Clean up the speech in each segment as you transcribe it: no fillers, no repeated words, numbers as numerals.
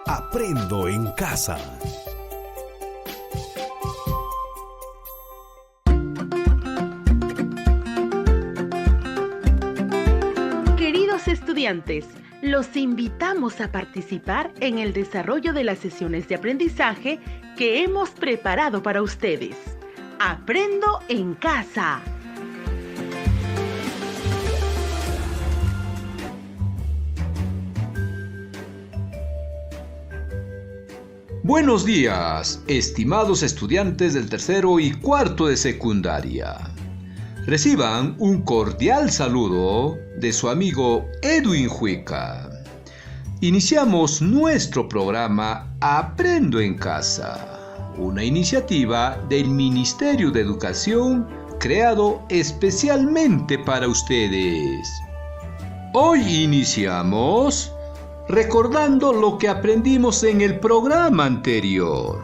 Aprendo en casa. Queridos estudiantes, los invitamos a participar en el desarrollo de las sesiones de aprendizaje que hemos preparado para ustedes. Aprendo en casa. Buenos días, estimados estudiantes del tercero y cuarto de secundaria. Reciban un cordial saludo de su amigo Edwin Huica. Iniciamos nuestro programa Aprendo en Casa, una iniciativa del Ministerio de Educación creado especialmente para ustedes. Hoy iniciamos recordando lo que aprendimos en el programa anterior.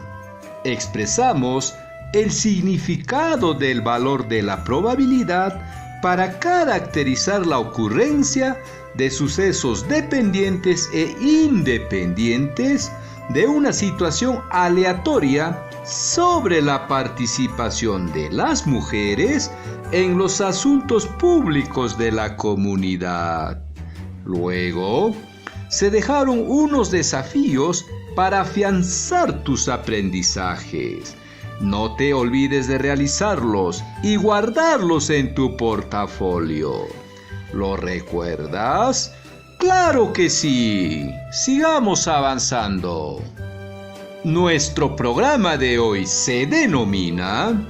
Expresamos el significado del valor de la probabilidad para caracterizar la ocurrencia de sucesos dependientes e independientes de una situación aleatoria sobre la participación de las mujeres en los asuntos públicos de la comunidad. Luego, se dejaron unos desafíos para afianzar tus aprendizajes. No te olvides de realizarlos y guardarlos en tu portafolio. ¿Lo recuerdas? ¡Claro que sí! Sigamos avanzando. Nuestro programa de hoy se denomina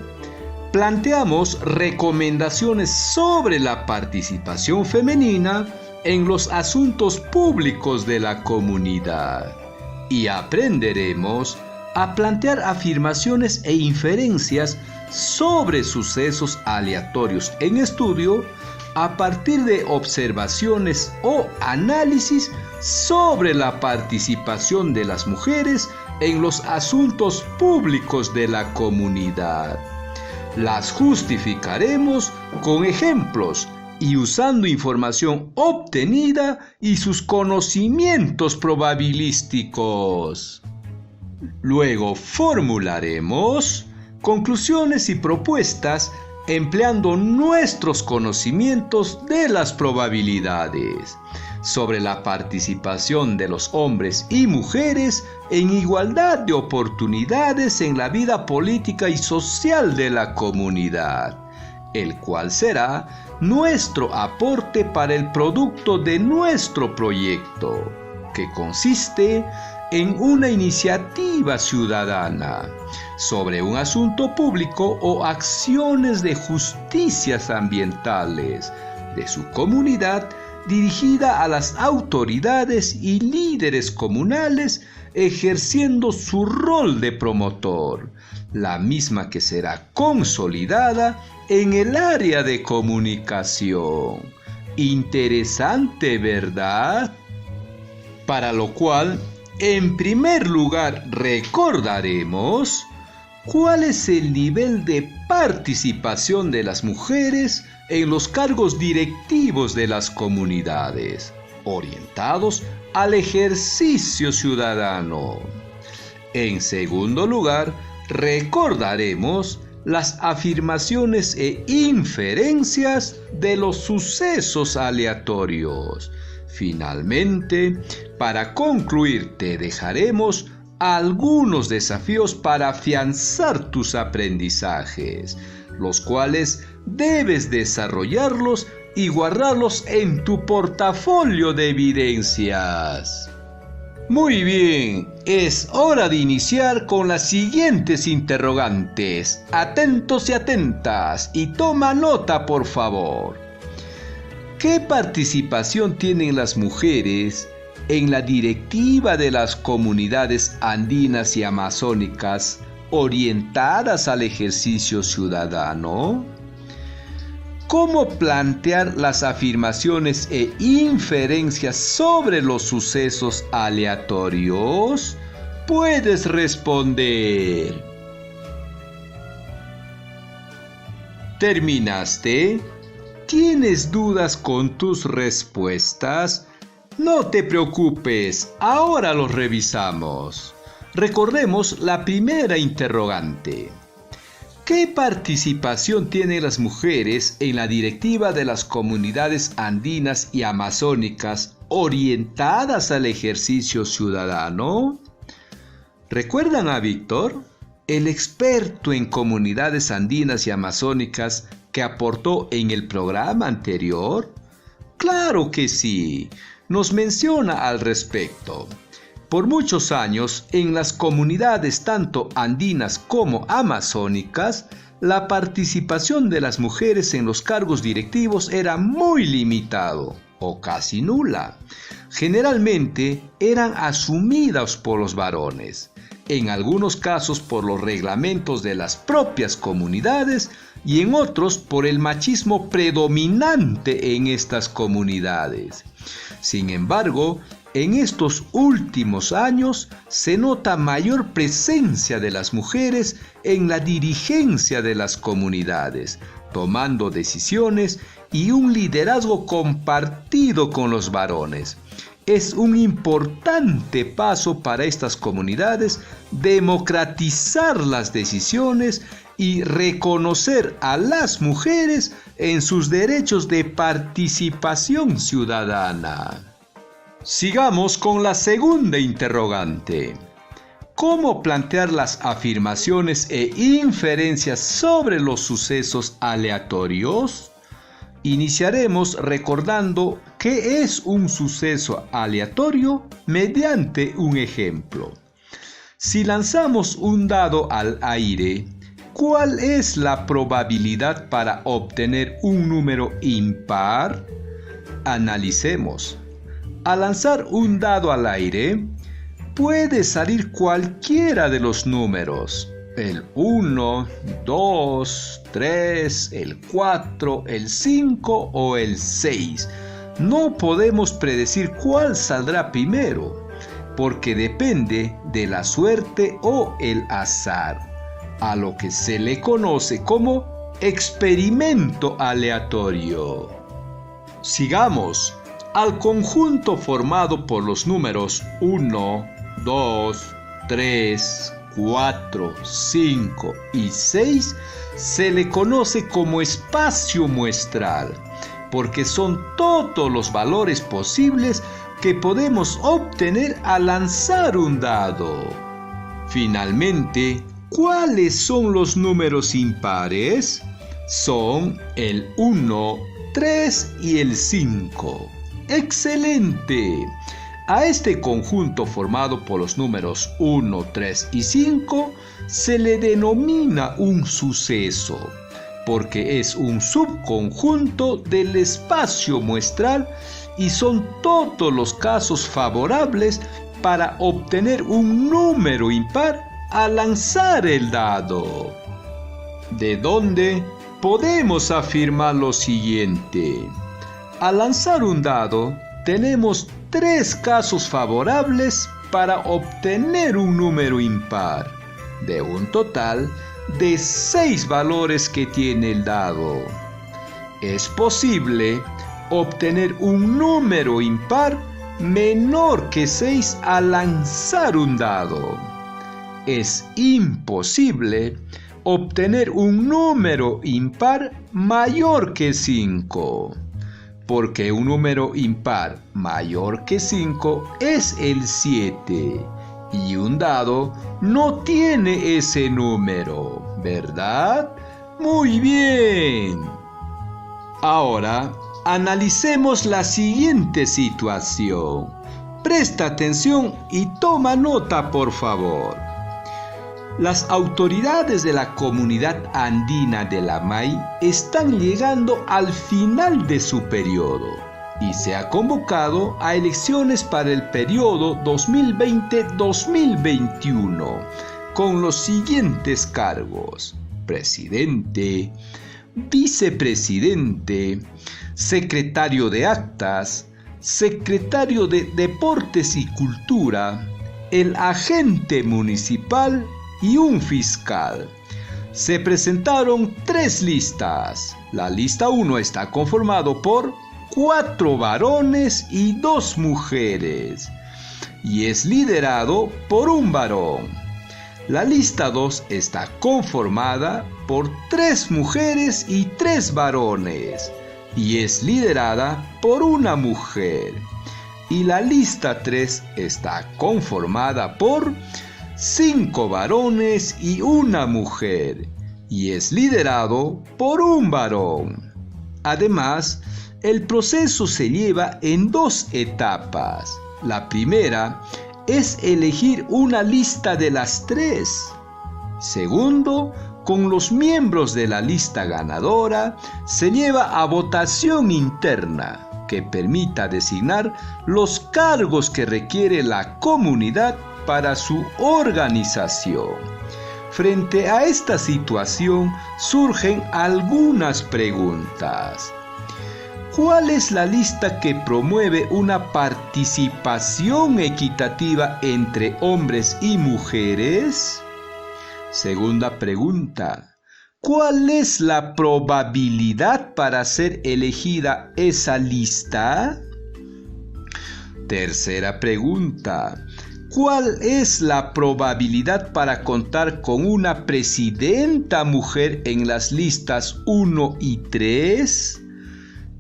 Planteamos recomendaciones sobre la participación femenina en los asuntos públicos de la comunidad y aprenderemos a plantear afirmaciones e inferencias sobre sucesos aleatorios en estudio a partir de observaciones o análisis sobre la participación de las mujeres en los asuntos públicos de la comunidad. Las justificaremos con ejemplos y usando información obtenida y sus conocimientos probabilísticos. Luego formularemos conclusiones y propuestas empleando nuestros conocimientos de las probabilidades sobre la participación de los hombres y mujeres en igualdad de oportunidades en la vida política y social de la comunidad, el cual será nuestro aporte para el producto de nuestro proyecto, que consiste en una iniciativa ciudadana sobre un asunto público o acciones de justicias ambientales de su comunidad dirigida a las autoridades y líderes comunales ejerciendo su rol de promotor, la misma que será consolidada en el área de comunicación. Interesante, ¿verdad? Para lo cual, en primer lugar, recordaremos cuál es el nivel de participación de las mujeres en los cargos directivos de las comunidades, orientados al ejercicio ciudadano. En segundo lugar, recordaremos las afirmaciones e inferencias de los sucesos aleatorios. Finalmente, para concluir, te dejaremos algunos desafíos para afianzar tus aprendizajes, los cuales debes desarrollarlos y guardarlos en tu portafolio de evidencias. Muy bien, es hora de iniciar con las siguientes interrogantes. Atentos y atentas, y toma nota, por favor. ¿Qué participación tienen las mujeres en la directiva de las comunidades andinas y amazónicas orientadas al ejercicio ciudadano? ¿Cómo plantear las afirmaciones e inferencias sobre los sucesos aleatorios? Puedes responder. ¿Terminaste? ¿Tienes dudas con tus respuestas? No te preocupes, ahora los revisamos. Recordemos la primera interrogante. ¿Qué participación tienen las mujeres en la directiva de las comunidades andinas y amazónicas orientadas al ejercicio ciudadano? ¿Recuerdan a Víctor, el experto en comunidades andinas y amazónicas que aportó en el programa anterior? Claro que sí, nos menciona al respecto. Por muchos años, en las comunidades tanto andinas como amazónicas, la participación de las mujeres en los cargos directivos era muy limitado o casi nula. Generalmente eran asumidas por los varones, en algunos casos por los reglamentos de las propias comunidades y en otros por el machismo predominante en estas comunidades. Sin embargo, en estos últimos años se nota mayor presencia de las mujeres en la dirigencia de las comunidades, tomando decisiones y un liderazgo compartido con los varones. Es un importante paso para estas comunidades democratizar las decisiones y reconocer a las mujeres en sus derechos de participación ciudadana. Sigamos con la segunda interrogante. ¿Cómo plantear las afirmaciones e inferencias sobre los sucesos aleatorios? Iniciaremos recordando qué es un suceso aleatorio mediante un ejemplo. Si lanzamos un dado al aire, ¿cuál es la probabilidad para obtener un número impar? Analicemos. Al lanzar un dado al aire, puede salir cualquiera de los números. El 1, 2, 3, el 4, el 5 o el 6. No podemos predecir cuál saldrá primero, porque depende de la suerte o el azar, a lo que se le conoce como experimento aleatorio. Sigamos. Al conjunto formado por los números 1, 2, 3, 4, 5 y 6 se le conoce como espacio muestral, porque son todos los valores posibles que podemos obtener al lanzar un dado. Finalmente, ¿cuáles son los números impares? Son el 1, 3 y el 5. ¡Excelente! A este conjunto formado por los números 1, 3 y 5 se le denomina un suceso, porque es un subconjunto del espacio muestral y son todos los casos favorables para obtener un número impar al lanzar el dado. ¿De dónde podemos afirmar lo siguiente? Al lanzar un dado, tenemos 3 casos favorables para obtener un número impar, de un total de 6 valores que tiene el dado. Es posible obtener un número impar menor que 6 al lanzar un dado. Es imposible obtener un número impar mayor que 5. Porque un número impar mayor que 5 es el 7 y un dado no tiene ese número, ¿verdad? Muy bien. Ahora analicemos la siguiente situación. Presta atención y toma nota, por favor. Las autoridades de la comunidad andina de Lamay están llegando al final de su periodo y se ha convocado a elecciones para el periodo 2020-2021 con los siguientes cargos: presidente, vicepresidente, secretario de actas, secretario de Deportes y Cultura, el agente municipal y un fiscal. Se presentaron 3 listas. La lista 1 está conformado por 4 varones y 2 mujeres y es liderado por un varón. La lista 2 está conformada por 3 mujeres y 3 varones y es liderada por una mujer. Y la lista 3 está conformada por 5 varones y una mujer y es liderado por un varón. Además, el proceso se lleva en 2 etapas. La primera es elegir una lista de las 3. Segundo, con los miembros de la lista ganadora, se lleva a votación interna que permita designar los cargos que requiere la comunidad para su organización. Frente a esta situación surgen algunas preguntas. ¿Cuál es la lista que promueve una participación equitativa entre hombres y mujeres? Segunda pregunta. ¿Cuál es la probabilidad para ser elegida esa lista? Tercera pregunta. ¿Cuál es la probabilidad para contar con una presidenta mujer en las listas 1 y 3?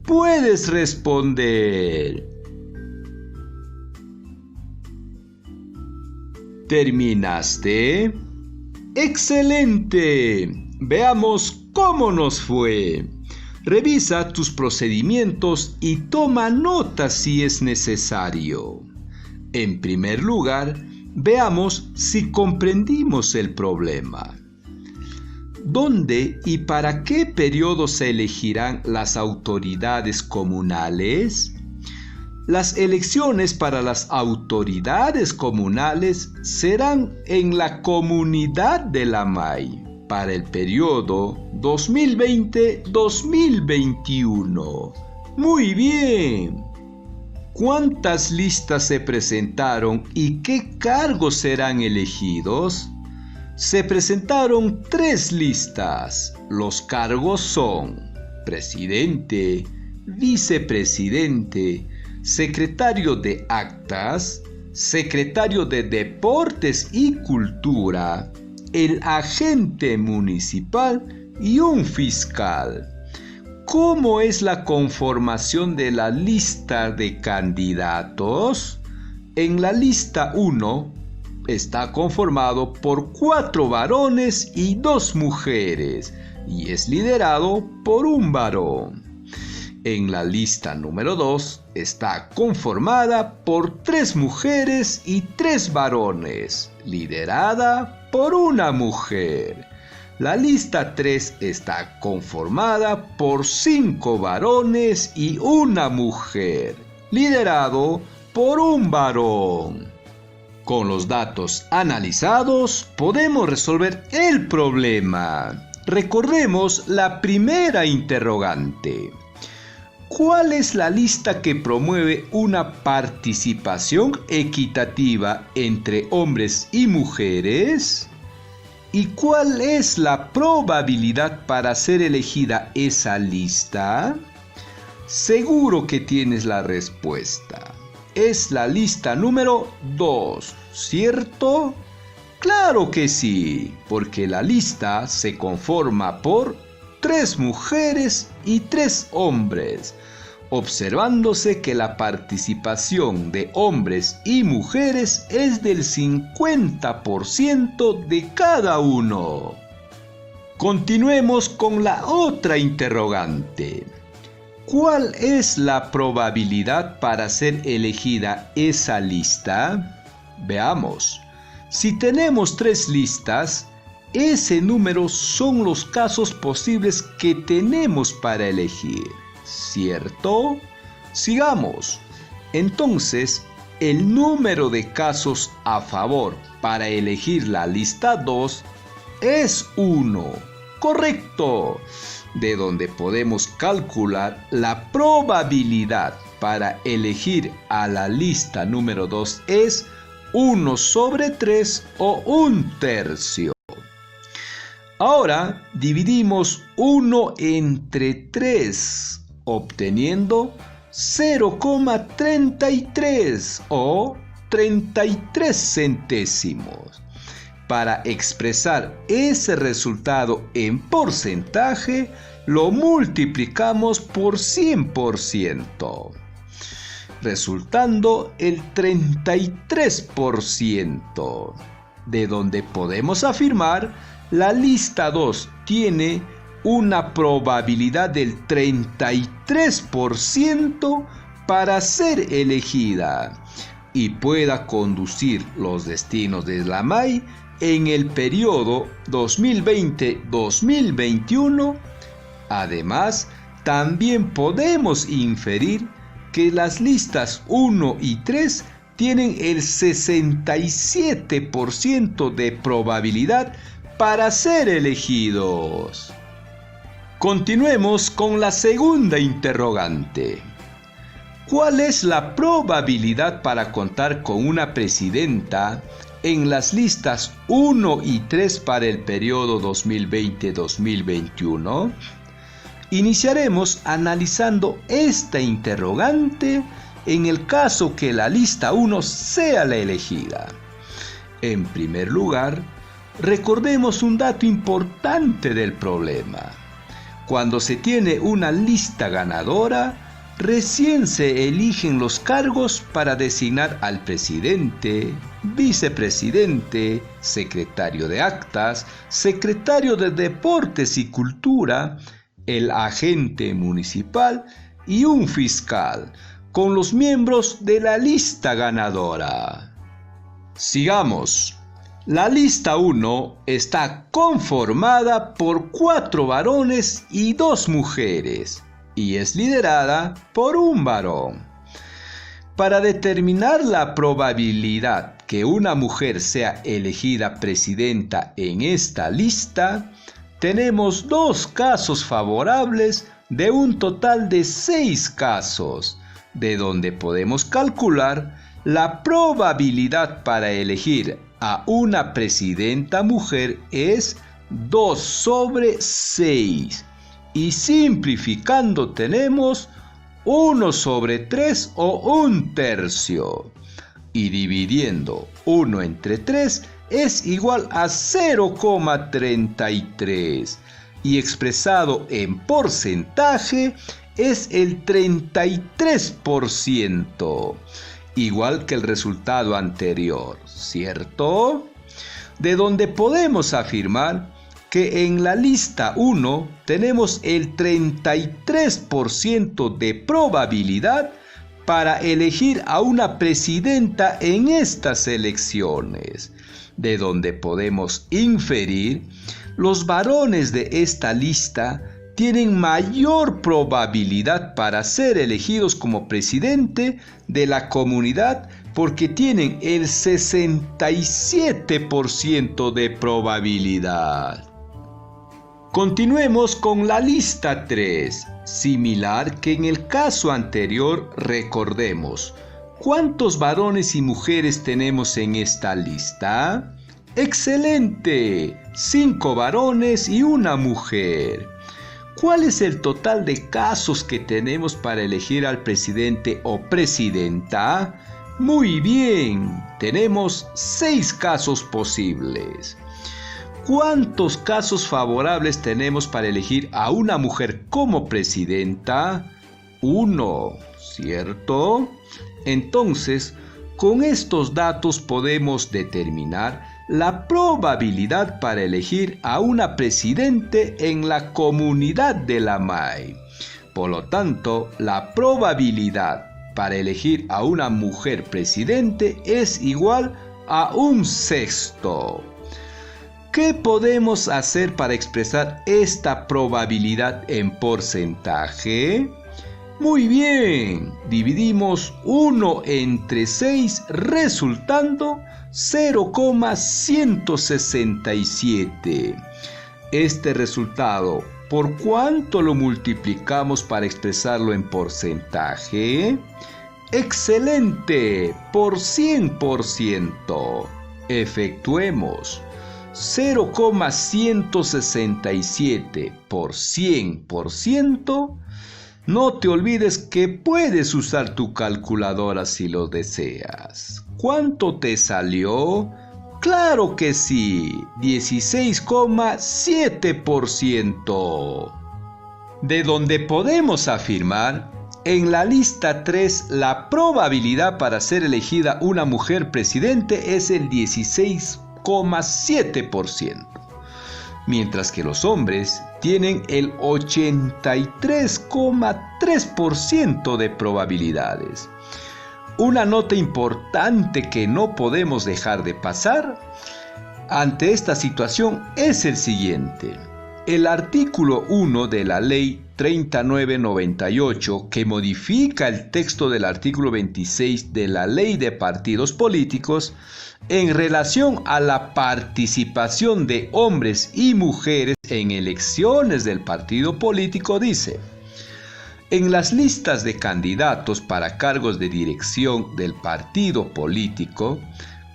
Puedes responder. ¿Terminaste? ¡Excelente! Veamos cómo nos fue. Revisa tus procedimientos y toma nota si es necesario. En primer lugar, veamos si comprendimos el problema. ¿Dónde y para qué periodo se elegirán las autoridades comunales? Las elecciones para las autoridades comunales serán en la comunidad de Lamay para el periodo 2020-2021. Muy bien. ¿Cuántas listas se presentaron y qué cargos serán elegidos? Se presentaron 3 listas. Los cargos son presidente, vicepresidente, secretario de actas, secretario de deportes y cultura, el agente municipal y un fiscal. ¿Cómo es la conformación de la lista de candidatos? En la lista 1 está conformado por 4 varones y 2 mujeres y es liderado por un varón. En la lista número 2 está conformada por 3 mujeres y 3 varones, liderada por una mujer. La lista 3 está conformada por 5 varones y una mujer, liderado por un varón. Con los datos analizados podemos resolver el problema. Recordemos la primera interrogante. ¿Cuál es la lista que promueve una participación equitativa entre hombres y mujeres? ¿Y cuál es la probabilidad para ser elegida esa lista? Seguro que tienes la respuesta. Es la lista número 2, ¿cierto? Claro que sí, porque la lista se conforma por 3 mujeres y 3 hombres, observándose que la participación de hombres y mujeres es del 50% de cada uno. Continuemos con la otra interrogante. ¿Cuál es la probabilidad para ser elegida esa lista? Veamos. Si tenemos 3 listas, ese número son los casos posibles que tenemos para elegir, ¿cierto? Sigamos. Entonces, el número de casos a favor para elegir la lista 2 es 1. Correcto. De donde podemos calcular la probabilidad para elegir a la lista número 2 es 1 sobre 3 o 1/3. Ahora dividimos 1 entre 3, obteniendo 0,33 o 33 centésimos. Para expresar ese resultado en porcentaje, lo multiplicamos por 100%, resultando el 33%, de donde podemos afirmar la lista 2 tiene una probabilidad del 33% para ser elegida y pueda conducir los destinos de la MAI en el periodo 2020-2021. Además, también podemos inferir que las listas 1 y 3 tienen el 67% de probabilidad para ser elegidos. Continuemos con la segunda interrogante. ¿Cuál es la probabilidad para contar con una presidenta en las listas 1 y 3 para el periodo 2020-2021? Iniciaremos analizando esta interrogante en el caso que la lista 1 sea la elegida. En primer lugar, recordemos un dato importante del problema. Cuando se tiene una lista ganadora, recién se eligen los cargos para designar al presidente, vicepresidente, secretario de actas, secretario de deportes y cultura, el agente municipal y un fiscal, con los miembros de la lista ganadora. Sigamos. La lista 1 está conformada por 4 varones y 2 mujeres y es liderada por un varón. Para determinar la probabilidad que una mujer sea elegida presidenta en esta lista, tenemos 2 casos favorables de un total de 6 casos, de donde podemos calcular la probabilidad para elegir a una presidenta mujer es 2 sobre 6 y simplificando tenemos 1 sobre 3 o 1/3 y dividiendo 1 entre 3 es igual a 0,33 y expresado en porcentaje es el 33%. Igual que el resultado anterior, ¿cierto? De donde podemos afirmar que en la lista 1 tenemos el 33% de probabilidad para elegir a una presidenta en estas elecciones, de donde podemos inferir los varones de esta lista tienen mayor probabilidad para ser elegidos como presidente de la comunidad porque tienen el 67% de probabilidad. Continuemos con la lista 3. Similar que en el caso anterior, recordemos, ¿cuántos varones y mujeres tenemos en esta lista? ¡Excelente! 5 varones y 1 mujer. ¿Cuál es el total de casos que tenemos para elegir al presidente o presidenta? Muy bien, tenemos 6 casos posibles. ¿Cuántos casos favorables tenemos para elegir a una mujer como presidenta? 1, ¿cierto? Entonces, con estos datos podemos determinar la probabilidad para elegir a una presidente en la comunidad de la MAI. Por lo tanto, la probabilidad para elegir a una mujer presidente es igual a 1/6. ¿Qué podemos hacer para expresar esta probabilidad en porcentaje? Muy bien, dividimos 1 entre 6 resultando 0,167. Este resultado, ¿por cuánto lo multiplicamos para expresarlo en porcentaje? ¡Excelente! Por 100%. Efectuemos 0,167 por 100%, No te olvides que puedes usar tu calculadora si lo deseas. ¿Cuánto te salió? ¡Claro que sí! 16,7%. De donde podemos afirmar, en la lista 3, la probabilidad para ser elegida una mujer presidente es el 16,7%, mientras que los hombres tienen el 83,3% de probabilidades. Una nota importante que no podemos dejar de pasar ante esta situación es el siguiente. El artículo 1 de la Ley 3998, que modifica el texto del artículo 26 de la Ley de Partidos Políticos, en relación a la participación de hombres y mujeres en elecciones del partido político, dice: en las listas de candidatos para cargos de dirección del partido político,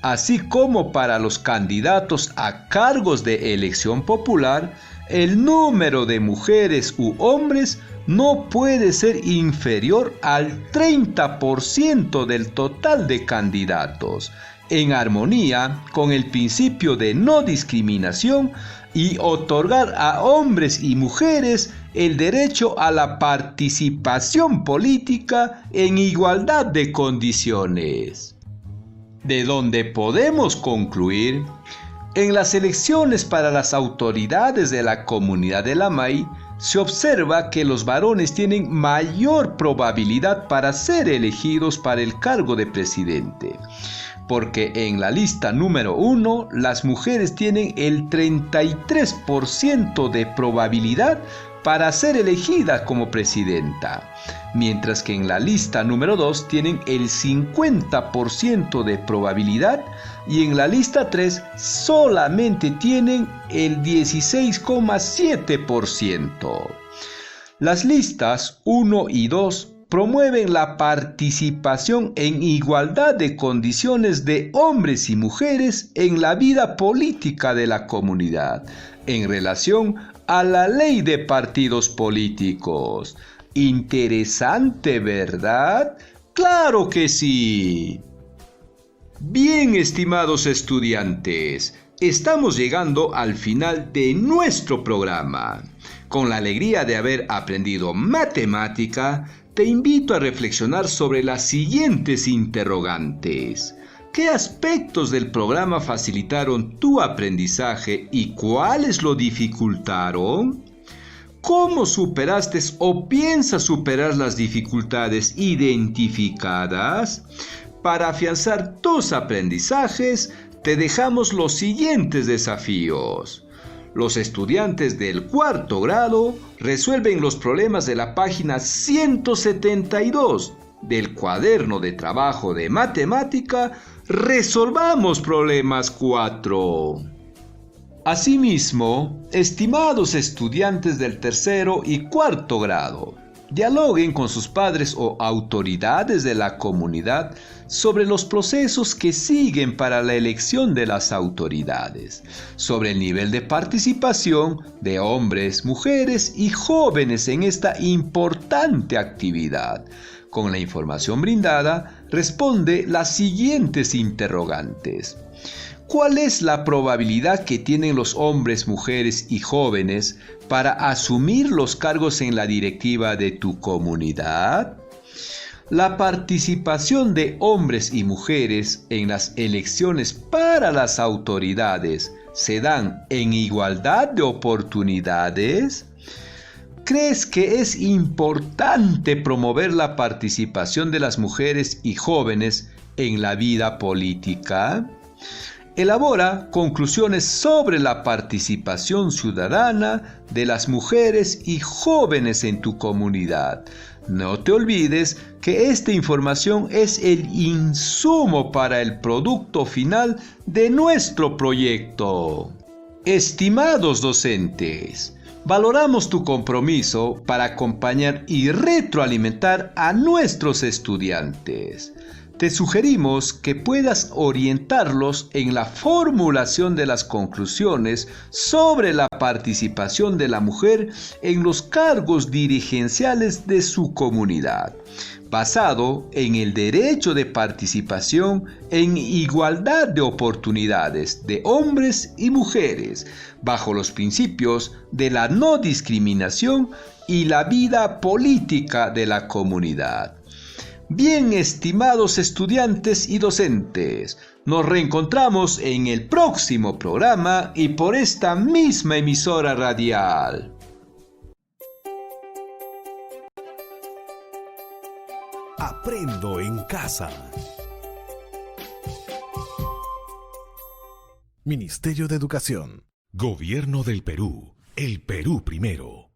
así como para los candidatos a cargos de elección popular, el número de mujeres u hombres no puede ser inferior al 30% del total de candidatos, en armonía con el principio de no discriminación, y otorgar a hombres y mujeres el derecho a la participación política en igualdad de condiciones. De donde podemos concluir, en las elecciones para las autoridades de la comunidad de Lamay, se observa que los varones tienen mayor probabilidad para ser elegidos para el cargo de presidente, porque en la lista número 1 las mujeres tienen el 33% de probabilidad para ser elegida como presidenta, mientras que en la lista número 2 tienen el 50% de probabilidad y en la lista 3 solamente tienen el 16,7%. Las listas 1 y 2 promueven la participación en igualdad de condiciones de hombres y mujeres en la vida política de la comunidad, en relación a la ley de partidos políticos. Interesante, ¿verdad? ¡Claro que sí! Bien, estimados estudiantes, estamos llegando al final de nuestro programa. Con la alegría de haber aprendido matemática, te invito a reflexionar sobre las siguientes interrogantes. ¿Qué aspectos del programa facilitaron tu aprendizaje y cuáles lo dificultaron? ¿Cómo superaste o piensas superar las dificultades identificadas? Para afianzar tus aprendizajes, te dejamos los siguientes desafíos. Los estudiantes del cuarto grado resuelven los problemas de la página 172 del cuaderno de trabajo de matemática Resolvamos Problemas 4. Asimismo, estimados estudiantes del tercero y cuarto grado, dialoguen con sus padres o autoridades de la comunidad sobre los procesos que siguen para la elección de las autoridades, sobre el nivel de participación de hombres, mujeres y jóvenes en esta importante actividad. Con la información brindada, responde las siguientes interrogantes. ¿Cuál es la probabilidad que tienen los hombres, mujeres y jóvenes para asumir los cargos en la directiva de tu comunidad? ¿La participación de hombres y mujeres en las elecciones para las autoridades se dan en igualdad de oportunidades? ¿Crees que es importante promover la participación de las mujeres y jóvenes en la vida política? Elabora conclusiones sobre la participación ciudadana de las mujeres y jóvenes en tu comunidad. No te olvides que esta información es el insumo para el producto final de nuestro proyecto. Estimados docentes, valoramos tu compromiso para acompañar y retroalimentar a nuestros estudiantes. te sugerimos que puedas orientarlos en la formulación de las conclusiones sobre la participación de la mujer en los cargos dirigenciales de su comunidad, basado en el derecho de participación en igualdad de oportunidades de hombres y mujeres, bajo los principios de la no discriminación y la vida política de la comunidad. Bien, estimados estudiantes y docentes, nos reencontramos en el próximo programa y por esta misma emisora radial. Aprendo en casa. Ministerio de Educación. Gobierno del Perú. El Perú primero.